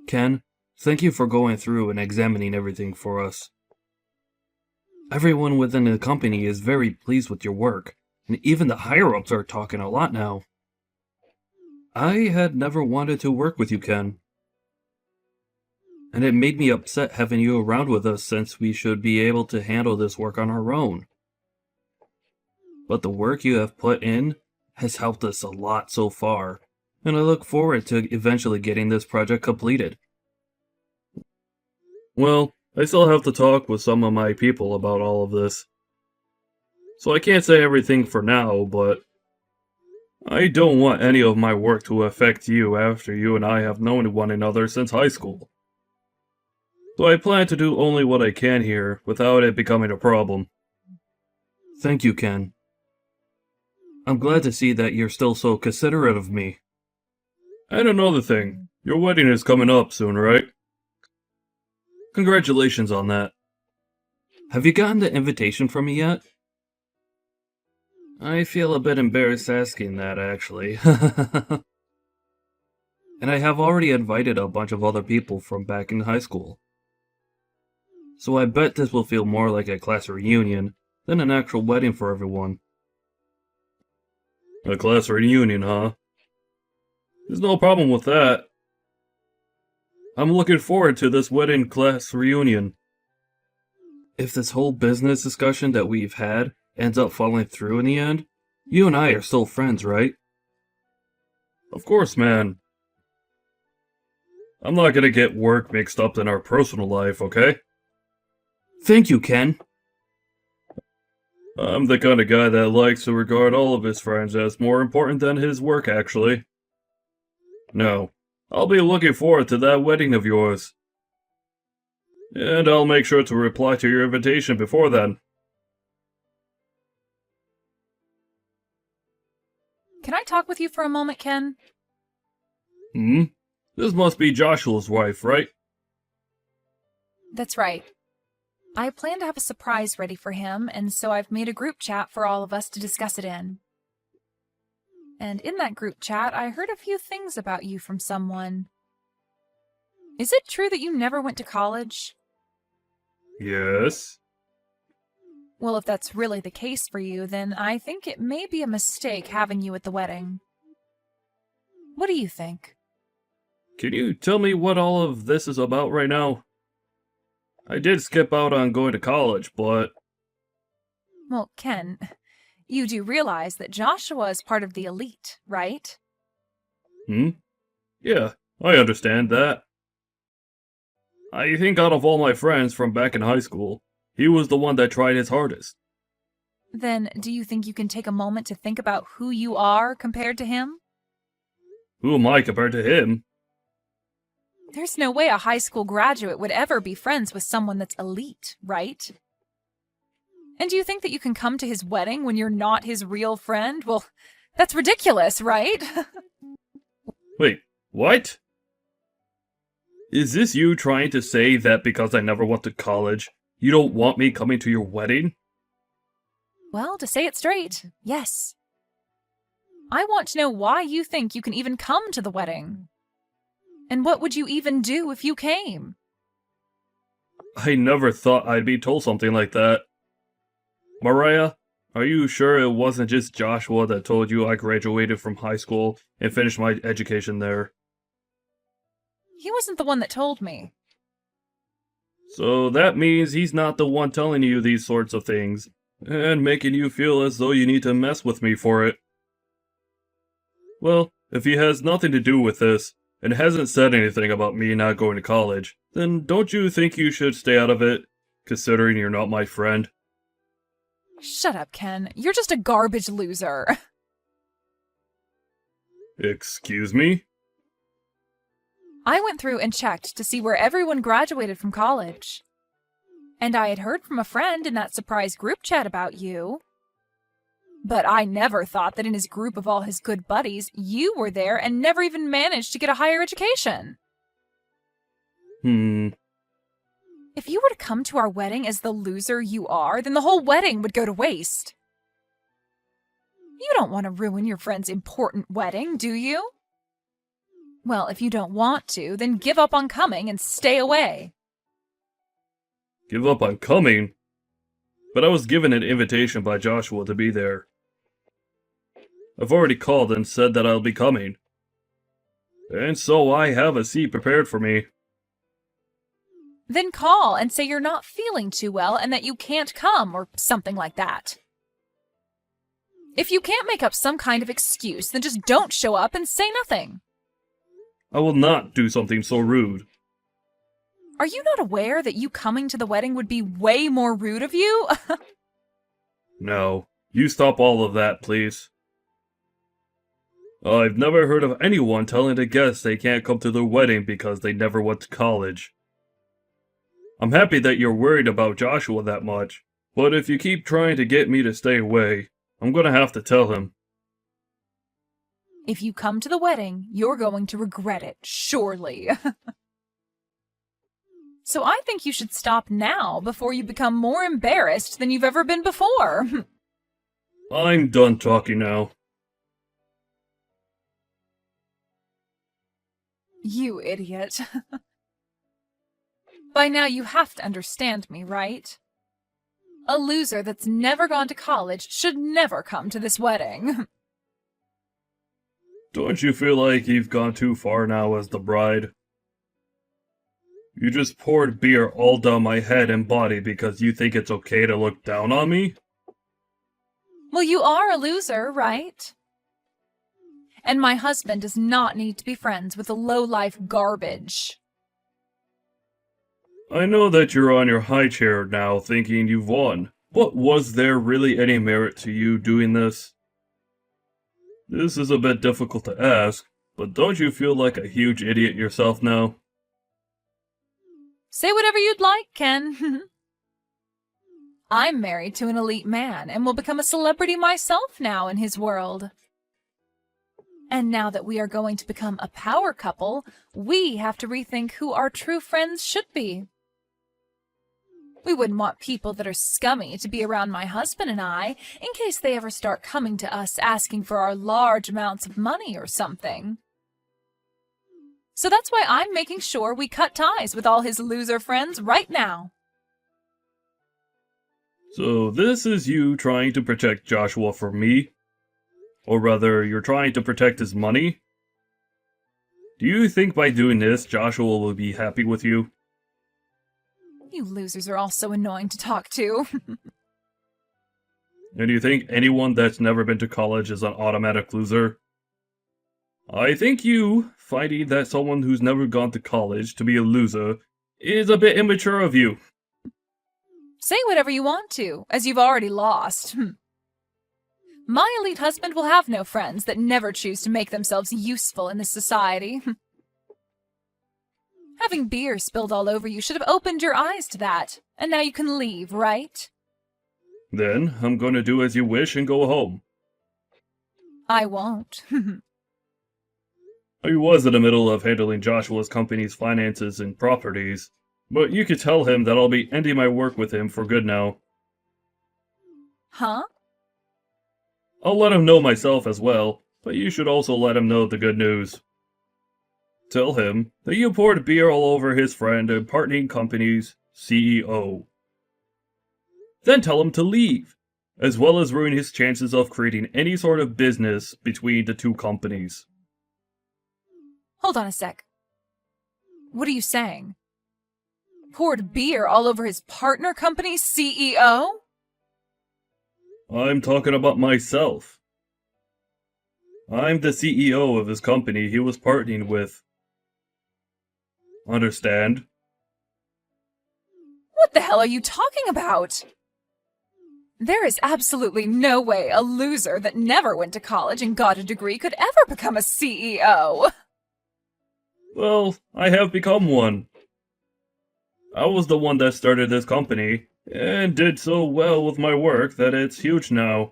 Ken, thank you for going through and examining everything for us. Everyone within the company is very pleased with your work, and even the higher-ups are talking a lot now. I had never wanted to work with you, Ken. And it made me upset having you around with us since we should be able to handle this work on our own. But the work you have put in has helped us a lot so far, and I look forward to eventually getting this project completed. Well, I still have to talk with some of my people about all of this. So I can't say everything for now, but I don't want any of my work to affect you after you and I have known one another since high school. So I plan to do only what I can here without it becoming a problem. Thank you, Ken. I'm glad to see that you're still so considerate of me. And another thing, your wedding is coming up soon, right? Congratulations on that. Have you gotten the invitation from me yet? I feel a bit embarrassed asking that, actually. And I have already invited a bunch of other people from back in high school. So I bet this will feel more like a class reunion than an actual wedding for everyone. A class reunion, huh? There's no problem with that. I'm looking forward to this wedding class reunion. If this whole business discussion that we've had ends up falling through in the end, you and I are still friends, right? Of course, man. I'm not gonna get work mixed up in our personal life, okay? Thank you, Ken. I'm the kind of guy that likes to regard all of his friends as more important than his work, actually. No, I'll be looking forward to that wedding of yours. And I'll make sure to reply to your invitation before then. Can I talk with you for a moment, Ken? This must be Joshua's wife, right? That's right. I plan to have a surprise ready for him, and so I've made a group chat for all of us to discuss it in. And in that group chat, I heard a few things about you from someone. Is it true that you never went to college? Yes. Well, if that's really the case for you, then I think it may be a mistake having you at the wedding. What do you think? Can you tell me what all of this is about right now? I did skip out on going to college, but... Well, Ken, you do realize that Joshua is part of the elite, right? Yeah, I understand that. I think out of all my friends from back in high school, he was the one that tried his hardest. Then do you think you can take a moment to think about who you are compared to him? Who am I compared to him? There's no way a high school graduate would ever be friends with someone that's elite, right? And do you think that you can come to his wedding when you're not his real friend? Well, that's ridiculous, right? Wait, what? Is this you trying to say that because I never went to college, you don't want me coming to your wedding? Well, to say it straight, yes. I want to know why you think you can even come to the wedding. And what would you even do if you came? I never thought I'd be told something like that. Mariah, are you sure it wasn't just Joshua that told you I graduated from high school and finished my education there? He wasn't the one that told me. So that means he's not the one telling you these sorts of things, and making you feel as though you need to mess with me for it. Well, if he has nothing to do with this, and hasn't said anything about me not going to college, then don't you think you should stay out of it, considering you're not my friend? Shut up, Ken. You're just a garbage loser. Excuse me? I went through and checked to see where everyone graduated from college. And I had heard from a friend in that surprise group chat about you. But I never thought that in his group of all his good buddies, you were there and never even managed to get a higher education. If you were to come to our wedding as the loser you are, then the whole wedding would go to waste. You don't want to ruin your friend's important wedding, do you? Well, if you don't want to, then give up on coming and stay away. Give up on coming? But I was given an invitation by Joshua to be there. I've already called and said that I'll be coming. And so I have a seat prepared for me. Then call and say you're not feeling too well and that you can't come, or something like that. If you can't make up some kind of excuse, then just don't show up and say nothing. I will not do something so rude. Are you not aware that you coming to the wedding would be way more rude of you? No, you stop all of that, please. I've never heard of anyone telling the guests they can't come to their wedding because they never went to college. I'm happy that you're worried about Joshua that much, but if you keep trying to get me to stay away, I'm gonna have to tell him. If you come to the wedding, you're going to regret it, surely. So I think you should stop now before you become more embarrassed than you've ever been before. I'm done talking now. You idiot. By now you have to understand me, right? A loser that's never gone to college should never come to this wedding. Don't you feel like you've gone too far now as the bride? You just poured beer all down my head and body because you think it's okay to look down on me? Well, you are a loser, right? And my husband does not need to be friends with a low-life garbage. I know that you're on your high chair now thinking you've won, but was there really any merit to you doing this? This is a bit difficult to ask, but don't you feel like a huge idiot yourself now? Say whatever you'd like, Ken. I'm married to an elite man and will become a celebrity myself now in his world. And now that we are going to become a power couple, we have to rethink who our true friends should be. We wouldn't want people that are scummy to be around my husband and I, in case they ever start coming to us asking for our large amounts of money or something. So that's why I'm making sure we cut ties with all his loser friends right now. So this is you trying to protect Joshua from me? Or rather, you're trying to protect his money? Do you think by doing this, Joshua will be happy with you? You losers are all so annoying to talk to. And do you think anyone that's never been to college is an automatic loser? I think you, finding that someone who's never gone to college to be a loser, is a bit immature of you. Say whatever you want to, as you've already lost. My elite husband will have no friends that never choose to make themselves useful in this society. Having beer spilled all over you should have opened your eyes to that, and now you can leave, right? Then, I'm gonna do as you wish and go home. I won't. I was in the middle of handling Joshua's company's finances and properties, but you could tell him that I'll be ending my work with him for good now. Huh? I'll let him know myself as well, but you should also let him know the good news. Tell him that you poured beer all over his friend and partnering company's CEO. Then tell him to leave, as well as ruin his chances of creating any sort of business between the two companies. Hold on a sec. What are you saying? Poured beer all over his partner company's CEO? I'm talking about myself. I'm the CEO of his company he was partnering with. Understand? What the hell are you talking about? There is absolutely no way a loser that never went to college and got a degree could ever become a CEO. Well, I have become one. I was the one that started this company, and did so well with my work that it's huge now.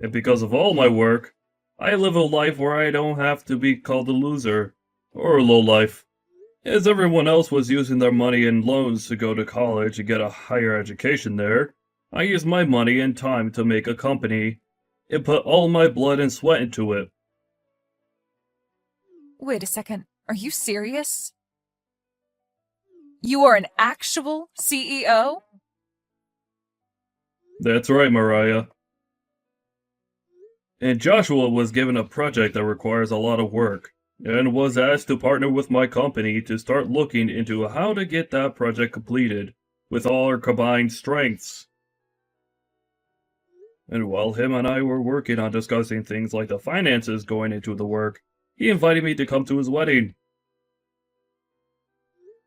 And because of all my work, I live a life where I don't have to be called a loser, or a lowlife. As everyone else was using their money and loans to go to college and get a higher education there, I used my money and time to make a company, and put all my blood and sweat into it. Wait a second, are you serious? You are an actual CEO? That's right, Mariah. And Joshua was given a project that requires a lot of work, and was asked to partner with my company to start looking into how to get that project completed, with all our combined strengths. And while him and I were working on discussing things like the finances going into the work, he invited me to come to his wedding.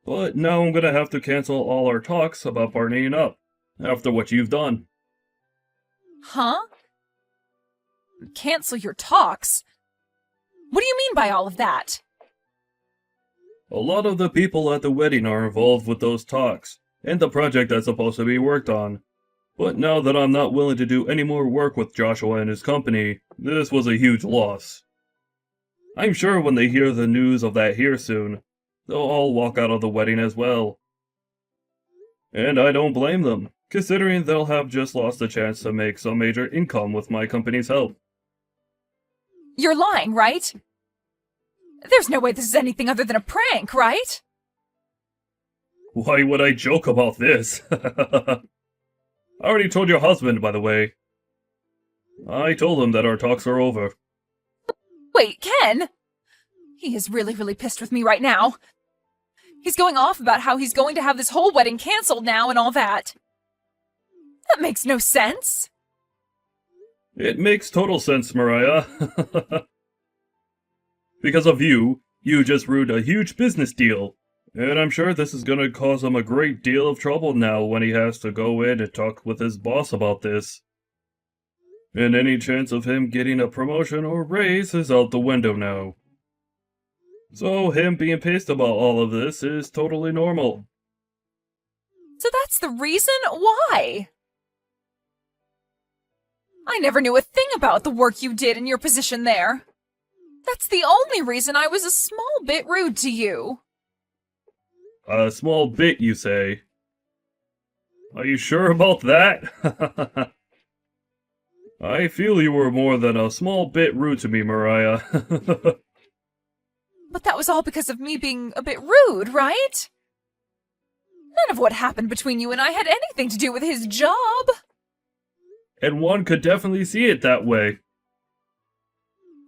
But now I'm gonna have to cancel all our talks about partnering up, after what you've done. Huh? Cancel your talks? What do you mean by all of that? A lot of the people at the wedding are involved with those talks, and the project that's supposed to be worked on. But now that I'm not willing to do any more work with Joshua and his company, this was a huge loss. I'm sure when they hear the news of that here soon, they'll all walk out of the wedding as well. And I don't blame them, considering they'll have just lost a chance to make some major income with my company's help. You're lying, right? There's no way this is anything other than a prank, right? Why would I joke about this? I already told your husband, by the way. I told him that our talks are over. Wait, Ken? He is really, really pissed with me right now. He's going off about how he's going to have this whole wedding canceled now and all that. That makes no sense. It makes total sense, Mariah. Because of you, you just ruined a huge business deal. And I'm sure this is gonna cause him a great deal of trouble now when he has to go in and talk with his boss about this. And any chance of him getting a promotion or raise is out the window now. So him being pissed about all of this is totally normal. So that's the reason? Why? I never knew a thing about the work you did in your position there. That's the only reason I was a small bit rude to you. A small bit, you say? Are you sure about that? I feel you were more than a small bit rude to me, Mariah. But that was all because of me being a bit rude, right? None of what happened between you and I had anything to do with his job. And one could definitely see it that way.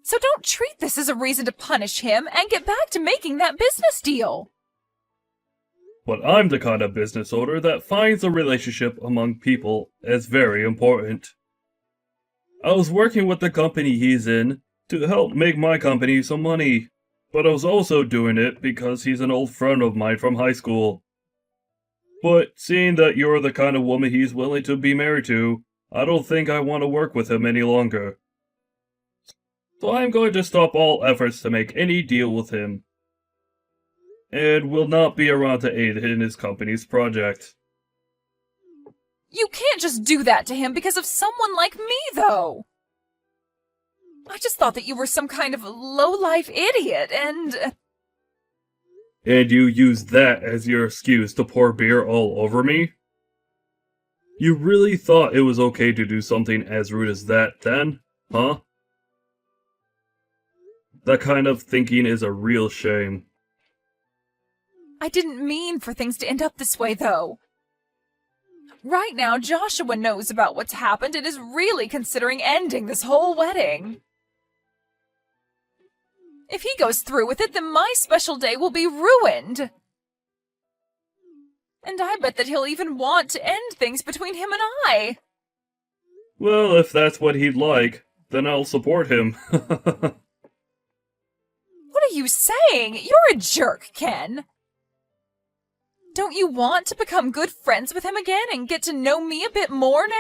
So don't treat this as a reason to punish him and get back to making that business deal. But I'm the kind of business owner that finds a relationship among people as very important. I was working with the company he's in to help make my company some money, but I was also doing it because he's an old friend of mine from high school. But seeing that you're the kind of woman he's willing to be married to, I don't think I want to work with him any longer. So I'm going to stop all efforts to make any deal with him, and will not be around to aid in his company's project. You can't just do that to him because of someone like me, though. I just thought that you were some kind of low-life idiot, and... And you used that as your excuse to pour beer all over me? You really thought it was okay to do something as rude as that then, huh? That kind of thinking is a real shame. I didn't mean for things to end up this way, though. Right now, Joshua knows about what's happened and is really considering ending this whole wedding. If he goes through with it, then my special day will be ruined. And I bet that he'll even want to end things between him and I. Well, if that's what he'd like, then I'll support him. What are you saying? You're a jerk, Ken. Don't you want to become good friends with him again and get to know me a bit more now?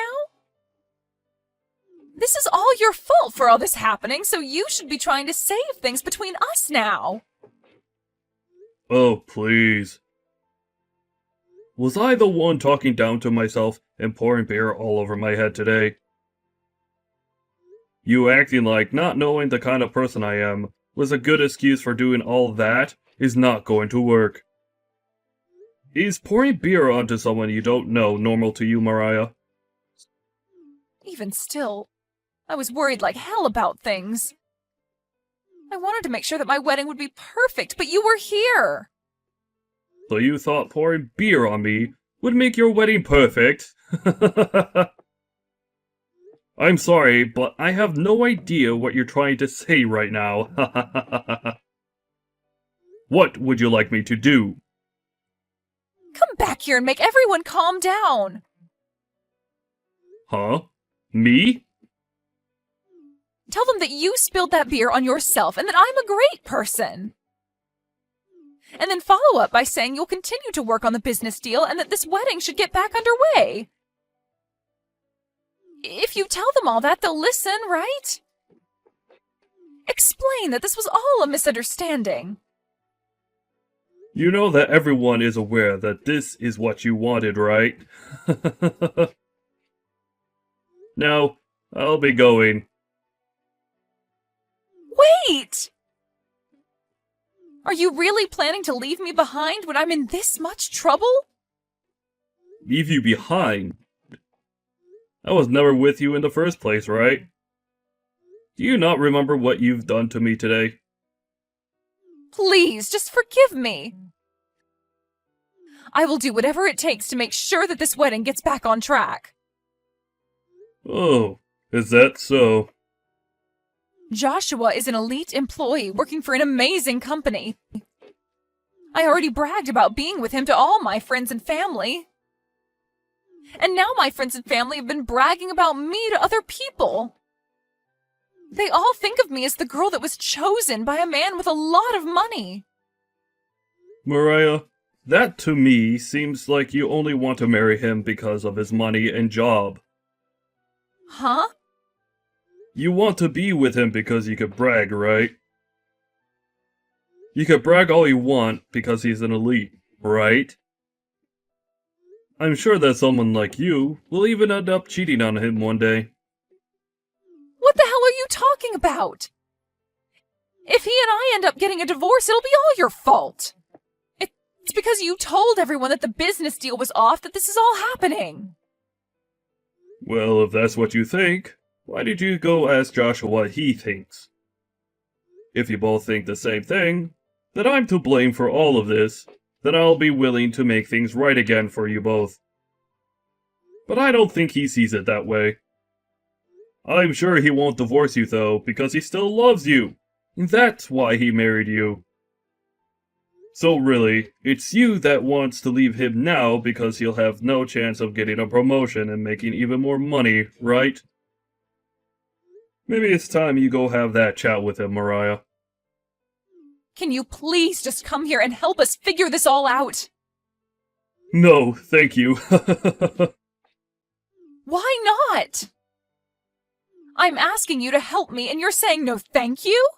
This is all your fault for all this happening, so you should be trying to save things between us now. Oh, please. Was I the one talking down to myself and pouring beer all over my head today? You acting like not knowing the kind of person I am was a good excuse for doing all that is not going to work. Is pouring beer onto someone you don't know normal to you, Mariah? Even still, I was worried like hell about things. I wanted to make sure that my wedding would be perfect, but you were here. So you thought pouring beer on me would make your wedding perfect? I'm sorry, but I have no idea what you're trying to say right now. What would you like me to do? Come back here and make everyone calm down. Huh? Me? Tell them that you spilled that beer on yourself and that I'm a great person. And then follow up by saying you'll continue to work on the business deal and that this wedding should get back underway. If you tell them all that, they'll listen, right? Explain that this was all a misunderstanding. You know that everyone is aware that this is what you wanted, right? Now, I'll be going. Wait! Are you really planning to leave me behind when I'm in this much trouble? Leave you behind? I was never with you in the first place, right? Do you not remember what you've done to me today? Please, just forgive me. I will do whatever it takes to make sure that this wedding gets back on track. Oh, is that so? Joshua is an elite employee working for an amazing company. I already bragged about being with him to all my friends and family. And now my friends and family have been bragging about me to other people. They all think of me as the girl that was chosen by a man with a lot of money. Mariah, that to me seems like you only want to marry him because of his money and job. Huh? You want to be with him because you could brag, right? You could brag all you want because he's an elite, right? I'm sure that someone like you will even end up cheating on him one day. What the hell are you talking about? If he and I end up getting a divorce, it'll be all your fault. It's because you told everyone that the business deal was off that this is all happening. Well, if that's what you think, why did you go ask Joshua what he thinks? If you both think the same thing, that I'm to blame for all of this, then I'll be willing to make things right again for you both. But I don't think he sees it that way. I'm sure he won't divorce you though, because he still loves you. And that's why he married you. So really, it's you that wants to leave him now because he'll have no chance of getting a promotion and making even more money, right? Maybe it's time you go have that chat with him, Mariah. Can you please just come here and help us figure this all out? No, thank you. Why not? I'm asking you to help me and you're saying no thank you?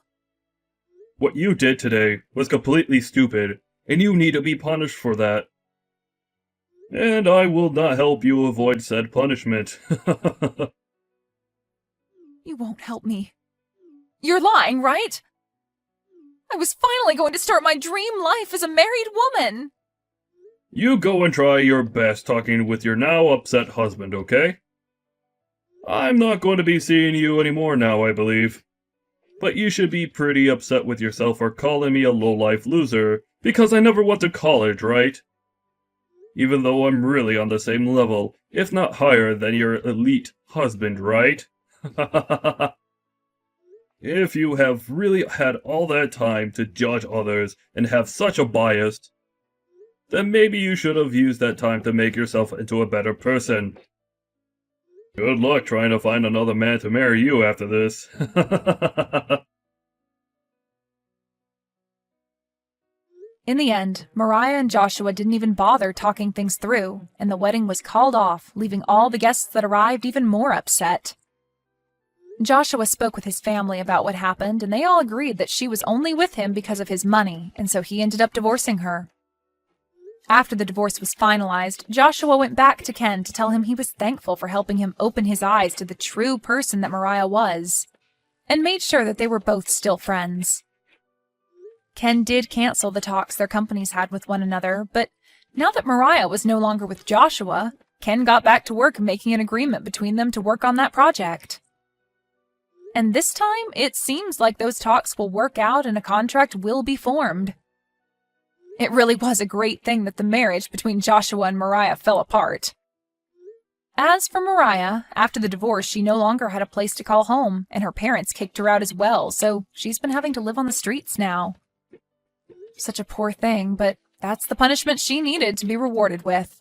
What you did today was completely stupid, and you need to be punished for that. And I will not help you avoid said punishment. You won't help me. You're lying, right? I was finally going to start my dream life as a married woman. You go and try your best talking with your now upset husband, okay? I'm not going to be seeing you anymore now, I believe. But you should be pretty upset with yourself for calling me a low-life loser, because I never went to college, right? Even though I'm really on the same level, if not higher than your elite husband, right? If you have really had all that time to judge others and have such a bias, then maybe you should have used that time to make yourself into a better person. Good luck trying to find another man to marry you after this. In the end, Mariah and Joshua didn't even bother talking things through, and the wedding was called off, leaving all the guests that arrived even more upset. Joshua spoke with his family about what happened, and they all agreed that she was only with him because of his money, and so he ended up divorcing her. After the divorce was finalized, Joshua went back to Ken to tell him he was thankful for helping him open his eyes to the true person that Mariah was, and made sure that they were both still friends. Ken did cancel the talks their companies had with one another, but now that Mariah was no longer with Joshua, Ken got back to work making an agreement between them to work on that project. And this time, it seems like those talks will work out and a contract will be formed. It really was a great thing that the marriage between Joshua and Mariah fell apart. As for Mariah, after the divorce, she no longer had a place to call home, and her parents kicked her out as well, so she's been having to live on the streets now. Such a poor thing, but that's the punishment she needed to be rewarded with.